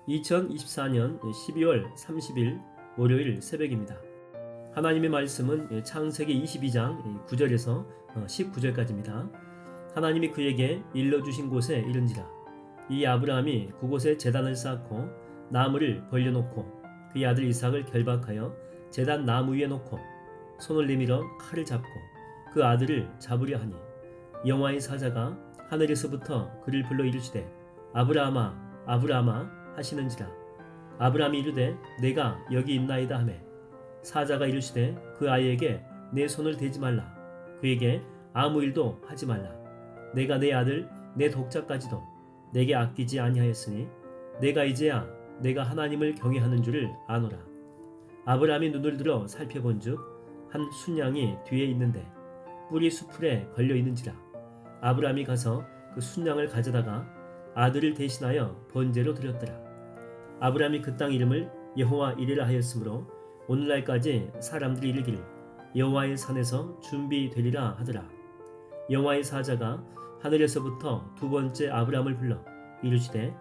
2024년 12월 30일 월요일 새벽입니다. 하나님의 말씀은 창세기 22장 9절에서 19절까지입니다. 하나님이 그에게 일러주신 곳에 이른지라. 이 아브라함이 그곳에 제단을 쌓고 나무를 벌려놓고 그의 아들 이삭을 결박하여 제단 나무 위에 놓고 손을 내밀어 칼을 잡고 그 아들을 잡으려 하니 여호와의 사자가 하늘에서부터 그를 불러 이르시되 아브라함아 아브라함아 하시는지라. 아브라함이 이르되 내가 여기 있나이다 하매 사자가 이르시되 그 아이에게 내 손을 대지 말라. 그에게 아무 일도 하지 말라. 내가 내 아들 내 독자까지도 내게 아끼지 아니하였으니 내가 이제야 내가 하나님을 경외하는 줄을 아노라. 아브라함이 눈을 들어 살펴본즉 한 순양이 뒤에 있는데 뿔이 수풀에 걸려 있는지라. 아브라함이 가서 그 순양을 가져다가 아들을 대신하여 번제로 드렸더라. 아브라함이 그 땅 이름을 여호와 이레라 하였으므로 오늘날까지 사람들이 이르기를 여호와의 산에서 준비되리라 하더라. 여호와의 사자가 하늘에서부터 두 번째 아브라함을 불러 이르시되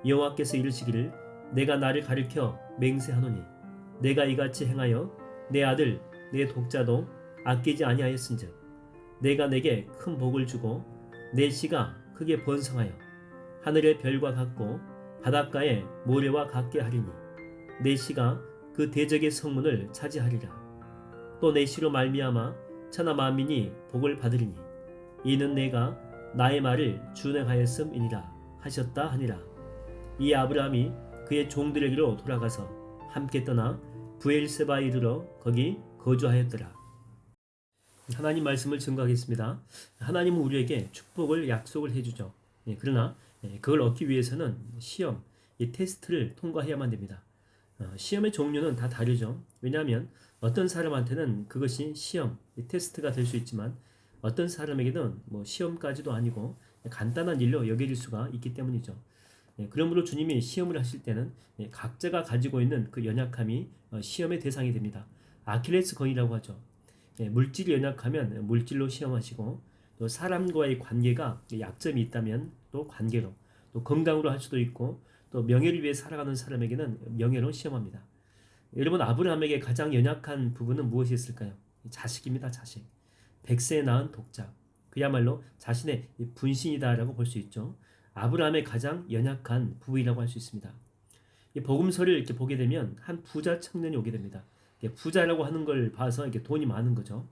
여호와께서 이르시기를 내가 나를 가리켜 맹세하노니 내가 이같이 행하여 내 아들 내 독자도 아끼지 아니하였은즉 내가 내게 큰 복을 주고 내 씨가 크게 번성하여 하늘의 별과 같고 바닷가의 모래와 같게 하리니 내 씨가 그 대적의 성문을 차지하리라. 또 내 씨로 말미암아 천하 만민이 복을 받으리니 이는 내가 나의 말을 준행하였음이니라 하셨다 하니라. 이 아브라함이 그의 종들에게로 돌아가서 함께 떠나 브엘세바에 이르러 거기 거주하였더라. 하나님 말씀을 증거하겠습니다. 하나님은 우리에게 축복을 약속을 해주죠. 그러나 그걸 얻기 위해서는 시험, 이 테스트를 통과해야만 됩니다. 시험의 종류는 다 다르죠. 왜냐하면 어떤 사람한테는 그것이 시험, 테스트가 될 수 있지만 어떤 사람에게는 시험까지도 아니고 간단한 일로 여겨질 수가 있기 때문이죠. 그러므로 주님이 시험을 하실 때는 각자가 가지고 있는 그 연약함이 시험의 대상이 됩니다. 아킬레스건이라고 하죠. 물질이 연약하면 물질로 시험하시고 또 사람과의 관계가 약점이 있다면 또 관계로, 또 건강으로 할 수도 있고 또 명예를 위해 살아가는 사람에게는 명예로 시험합니다. 여러분, 아브라함에게 가장 연약한 부분은 무엇이었을까요? 자식입니다. 자식. 100세에 낳은 독자. 그야말로 자신의 분신이다라고 볼 수 있죠. 아브라함의 가장 연약한 부분이라고 할 수 있습니다. 이 복음서를 이렇게 보게 되면 한 부자 청년이 오게 됩니다. 부자라고 하는 걸 봐서 이렇게 돈이 많은 거죠.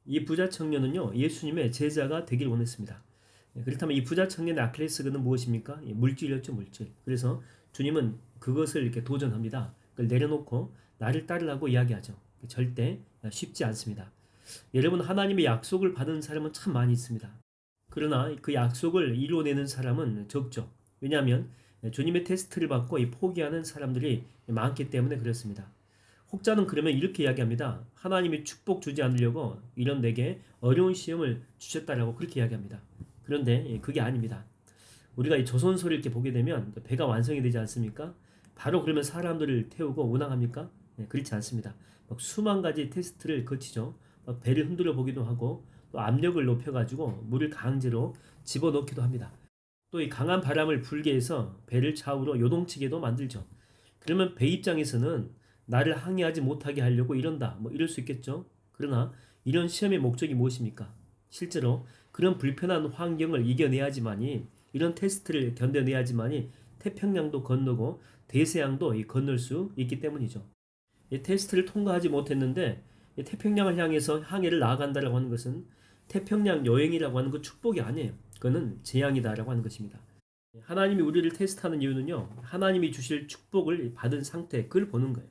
이 부자 청년은요, 예수님의 제자가 되길 원했습니다. 그렇다면 이 부자 청년의 아킬레스건은 무엇입니까? 물질이었죠, 물질. 그래서 주님은 그것을 이렇게 도전합니다. 그걸 내려놓고 나를 따르라고 이야기하죠. 절대 쉽지 않습니다. 여러분, 하나님의 약속을 받은 사람은 참 많이 있습니다. 그러나 그 약속을 이루어내는 사람은 적죠. 왜냐하면 주님의 테스트를 받고 포기하는 사람들이 많기 때문에 그렇습니다. 혹자는 그러면 이렇게 이야기합니다. 하나님이 축복 주지 않으려고 이런 내게 어려운 시험을 주셨다라고 그렇게 이야기합니다. 그런데 그게 아닙니다. 우리가 이 조선소를 이렇게 보게 되면 배가 완성이 되지 않습니까? 바로 그러면 사람들을 태우고 운항합니까? 그렇지 않습니다. 수만 가지 테스트를 거치죠. 배를 흔들어 보기도 하고 또 압력을 높여가지고 물을 강제로 집어넣기도 합니다. 또 이 강한 바람을 불게 해서 배를 좌우로 요동치게도 만들죠. 그러면 배 입장에서는 나를 항해하지 못하게 하려고 이런다. 이럴 수 있겠죠. 그러나 이런 시험의 목적이 무엇입니까? 실제로 그런 불편한 환경을 이겨내야지만이, 이런 테스트를 견뎌내야지만이 태평양도 건너고 대서양도 건널 수 있기 때문이죠. 이 테스트를 통과하지 못했는데 태평양을 향해서 항해를 나아간다라고 하는 것은 태평양 여행이라고 하는 그 축복이 아니에요. 그거는 재앙이다라고 하는 것입니다. 하나님이 우리를 테스트하는 이유는요, 하나님이 주실 축복을 받은 상태, 그걸 보는 거예요.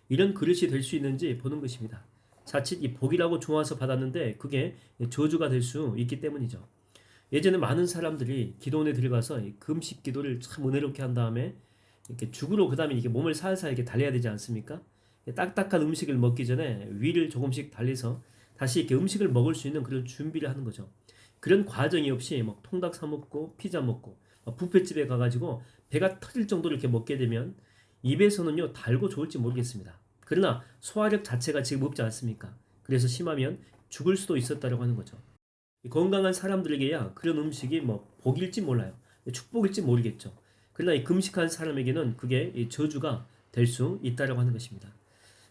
이런 그릇이 될 수 있는지 보는 것입니다. 자칫 이 복이라고 좋아서 받았는데 그게 저주가 될 수 있기 때문이죠. 예전에 많은 사람들이 기도원에 들어가서 금식 기도를 참 은혜롭게 한 다음에 이렇게 죽으로 그 다음에 이게 몸을 살살 이렇게 달래야 되지 않습니까? 딱딱한 음식을 먹기 전에 위를 조금씩 달래서 다시 이렇게 음식을 먹을 수 있는 그런 준비를 하는 거죠. 그런 과정이 없이 통닭 사 먹고 피자 먹고 뷔페집에 가가지고 배가 터질 정도로 이렇게 먹게 되면 입에서는요 달고 좋을지 모르겠습니다. 그러나 소화력 자체가 지금 없지 않습니까? 그래서 심하면 죽을 수도 있었다고 하는 거죠. 건강한 사람들에게야 그런 음식이 복일지 몰라요. 축복일지 모르겠죠. 그러나 이 금식한 사람에게는 그게 이 저주가 될 수 있다라고 하는 것입니다.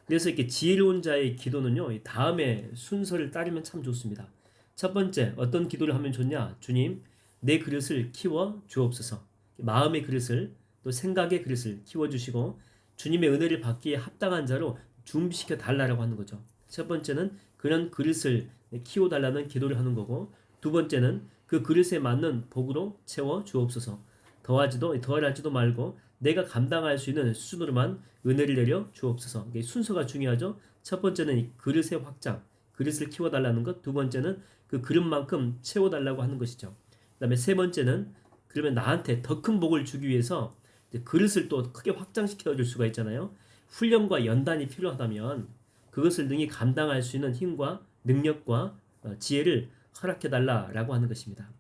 그래서 이렇게 지혜로운 자의 기도는요, 이 다음에 순서를 따르면 참 좋습니다. 첫 번째, 어떤 기도를 하면 좋냐? 주님, 내 그릇을 키워 주옵소서. 마음의 그릇을, 또 생각의 그릇을 키워주시고 주님의 은혜를 받기에 합당한 자로 준비시켜 달라고 하는 거죠. 첫 번째는 그런 그릇을 키워달라는 기도를 하는 거고, 두 번째는 그 그릇에 맞는 복으로 채워 주옵소서. 더하지도 말고 내가 감당할 수 있는 수준으로만 은혜를 내려 주옵소서. 이게 순서가 중요하죠. 첫 번째는 이 그릇의 확장, 그릇을 키워달라는 것. 두 번째는 그 그릇만큼 채워달라고 하는 것이죠. 그 다음에 세 번째는 그러면 나한테 더 큰 복을 주기 위해서 그릇을 또 크게 확장시켜 줄 수가 있잖아요. 훈련과 연단이 필요하다면 그것을 능히 감당할 수 있는 힘과 능력과 지혜를 허락해 달라라고 하는 것입니다.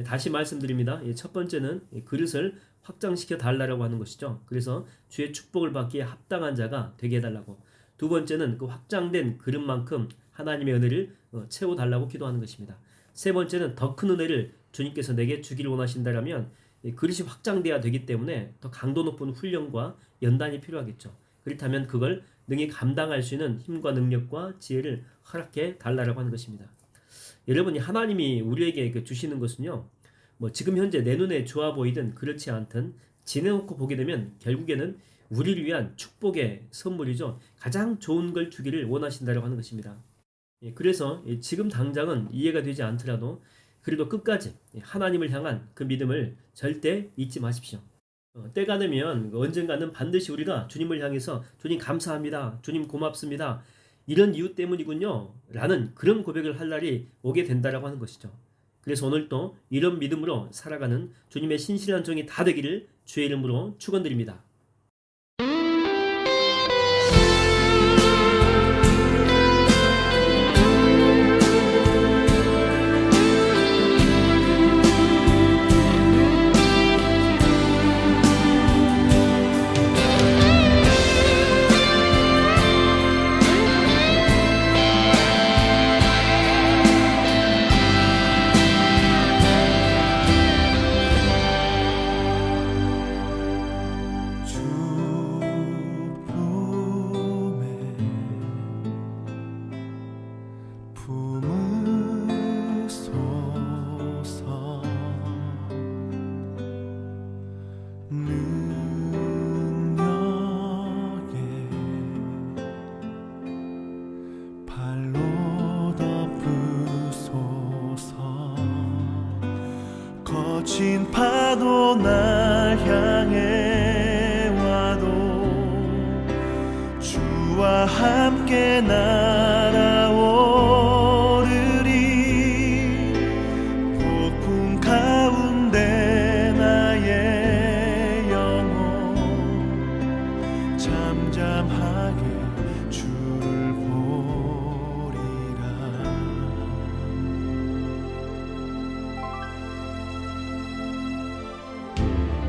다시 말씀드립니다. 첫 번째는 그릇을 확장시켜 달라고 하는 것이죠. 그래서 주의 축복을 받기에 합당한 자가 되게 해달라고. 두 번째는 그 확장된 그릇만큼 하나님의 은혜를 채워달라고 기도하는 것입니다. 세 번째는 더 큰 은혜를 주님께서 내게 주기를 원하신다면 그릇이 확장돼야 되기 때문에 더 강도 높은 훈련과 연단이 필요하겠죠. 그렇다면 그걸 능히 감당할 수 있는 힘과 능력과 지혜를 허락해 달라고 하는 것입니다. 여러분이 하나님이 우리에게 주시는 것은요, 뭐 지금 현재 내 눈에 좋아 보이든 그렇지 않든 지내놓고 보게 되면 결국에는 우리를 위한 축복의 선물이죠. 가장 좋은 걸 주기를 원하신다고 하는 것입니다. 그래서 지금 당장은 이해가 되지 않더라도 그래도 끝까지 하나님을 향한 그 믿음을 절대 잊지 마십시오. 때가 되면 언젠가는 반드시 우리가 주님을 향해서 주님 감사합니다. 주님 고맙습니다. 이런 이유 때문이군요. 라는 그런 고백을 할 날이 오게 된다라고 하는 것이죠. 그래서 오늘도 이런 믿음으로 살아가는 주님의 신실한 종이 다 되기를 주의 이름으로 축원드립니다. 거친 파도 날 향해 와도 주와 함께 날아오르리. 폭풍 가운데 나의 영혼 잠잠하게 주를 보리라.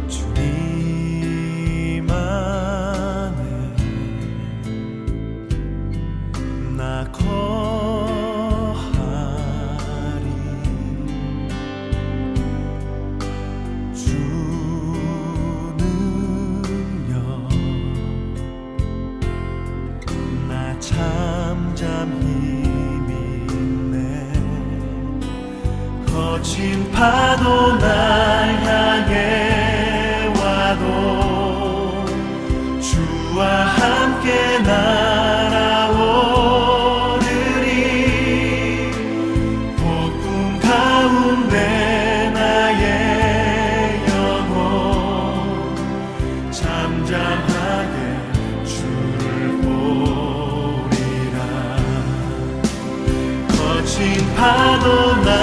주님 안에 나 거하리. 주 능력 나 잠잠히 믿네. 거친 파도 날 향해 와도 주와 함께 날아오르리. 폭풍 가운데 나의 영혼 잠잠하게 주를 보리라. 거친 파도 날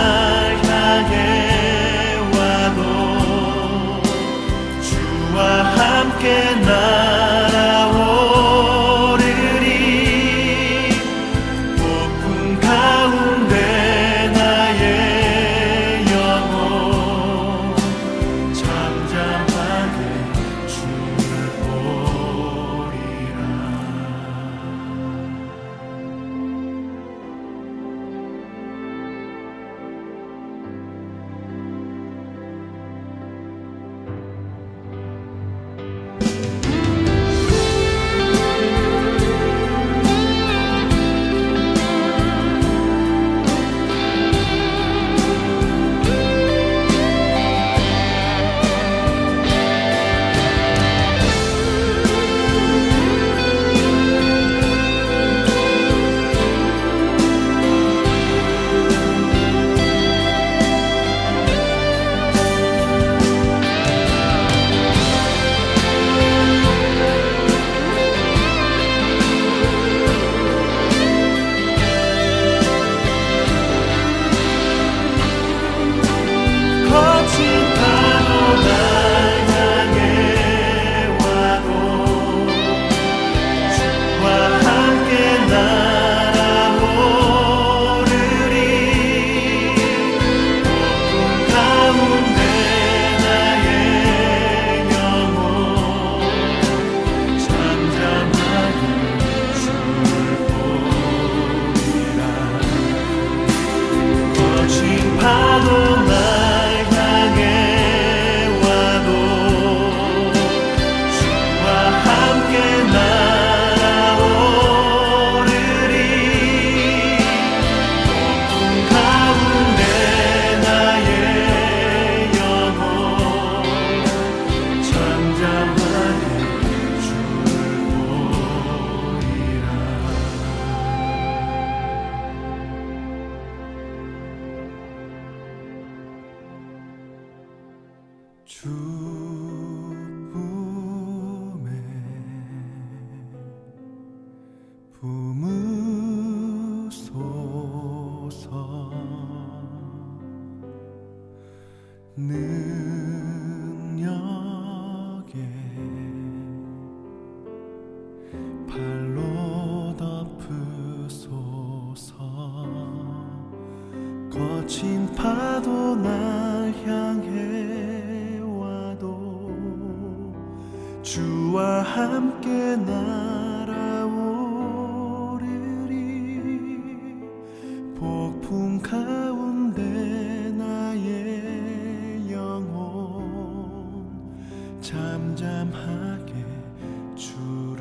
향해 와도 주와 함께 날아오르리. 폭풍 가운데 나의 영혼 잠잠하게 주를 보리라. 주와 함께 날아오르리. 폭풍 가운데 나의 영혼 잠잠하게 주